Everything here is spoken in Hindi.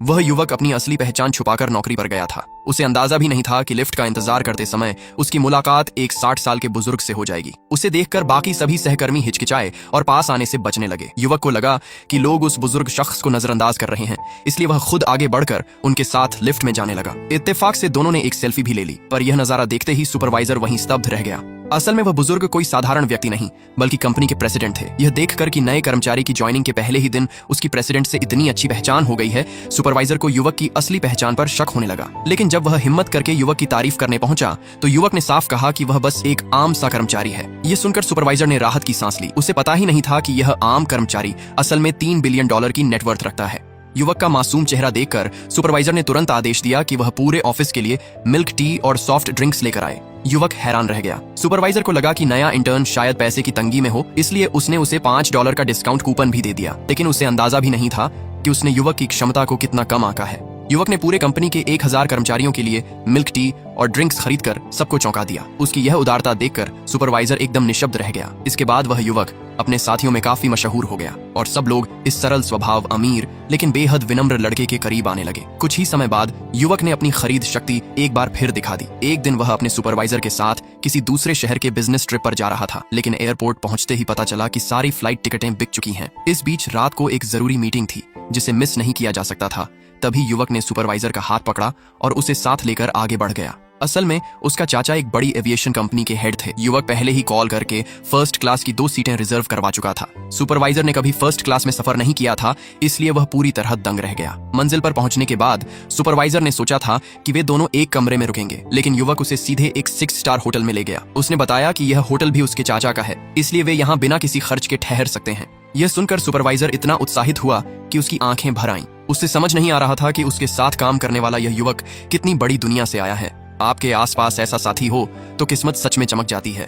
वह युवक अपनी असली पहचान छुपाकर नौकरी पर गया था। उसे अंदाजा भी नहीं था कि लिफ्ट का इंतजार करते समय उसकी मुलाकात एक 60 साल के बुजुर्ग से हो जाएगी। उसे देखकर बाकी सभी सहकर्मी हिचकिचाए और पास आने से बचने लगे। युवक को लगा कि लोग उस बुजुर्ग शख्स को नजरअंदाज कर रहे हैं, इसलिए वह खुद आगे बढ़कर उनके साथ लिफ्ट में जाने लगा। इत्तेफाक से दोनों ने एक सेल्फी भी ले ली, पर यह नजारा देखते ही सुपरवाइजर वहीं स्तब्ध रह गया। असल में वह बुजुर्ग कोई साधारण व्यक्ति नहीं बल्कि कंपनी के प्रेसिडेंट थे। यह देखकर कि नए कर्मचारी की ज्वाइनिंग के पहले ही दिन उसकी प्रेसिडेंट से इतनी अच्छी पहचान हो गई है, सुपरवाइजर को युवक की असली पहचान पर शक होने लगा। लेकिन जब वह हिम्मत करके युवक की तारीफ करने पहुंचा तो युवक ने साफ कहा कि वह बस एक आम सा कर्मचारी है। यह सुनकर सुपरवाइजर ने राहत की सांस ली। उसे पता ही नहीं था कि यह आम कर्मचारी असल में $3 बिलियन की नेटवर्थ रखता है। युवक का मासूम चेहरा देखकर सुपरवाइजर ने तुरंत आदेश दिया कि वह पूरे ऑफिस के लिए मिल्क टी और सॉफ्ट ड्रिंक्स लेकर आए। युवक हैरान रह गया। सुपरवाइजर को लगा कि नया इंटर्न शायद पैसे की तंगी में हो, इसलिए उसने उसे $5 का डिस्काउंट कूपन भी दे दिया। लेकिन उसे अंदाजा भी नहीं था कि उसने युवक की क्षमता को कितना कम आंका है। युवक ने पूरे कंपनी के 1000 कर्मचारियों के लिए मिल्क टी और ड्रिंक्स खरीदकर सबको चौंका दिया। उसकी यह उदारता देखकर सुपरवाइजर एकदम निशब्द रह गया। इसके बाद वह युवक अपने साथियों में काफी मशहूर हो गया और सब लोग इस सरल स्वभाव, अमीर लेकिन बेहद विनम्र लड़के के करीब आने लगे। कुछ ही समय बाद युवक ने अपनी खरीद शक्ति एक बार फिर दिखा दी। एक दिन वह अपने सुपरवाइजर के साथ किसी दूसरे शहर के बिजनेस ट्रिप पर जा रहा था, लेकिन एयरपोर्ट पहुंचते ही पता चला कि सारी फ्लाइट टिकटें बिक चुकी हैं। इस बीच रात को एक जरूरी मीटिंग थी जिसे मिस नहीं किया जा सकता था। तभी युवक ने सुपरवाइजर का हाथ पकड़ा और उसे साथ लेकर आगे बढ़ गया। असल में उसका चाचा एक बड़ी एविएशन कंपनी के हेड थे। युवक पहले ही कॉल करके फर्स्ट क्लास की 2 सीटें रिजर्व करवा चुका था। सुपरवाइजर ने कभी फर्स्ट क्लास में सफर नहीं किया था, इसलिए वह पूरी तरह दंग रह गया। मंजिल पर पहुंचने के बाद सुपरवाइजर ने सोचा था कि वे दोनों एक कमरे में रुकेंगे, लेकिन युवक उसे सीधे एक 6 स्टार होटल में ले गया। उसने बताया कि यह होटल भी उसके चाचा का है, इसलिए वे यहाँ बिना किसी खर्च के ठहर सकते हैं। यह सुनकर सुपरवाइजर इतना उत्साहित हुआ कि उसकी आंखें भर आईं। उससे समझ नहीं आ रहा था कि उसके साथ काम करने वाला यह युवक कितनी बड़ी दुनिया से आया है। आपके आसपास ऐसा साथी हो तो किस्मत सच में चमक जाती है।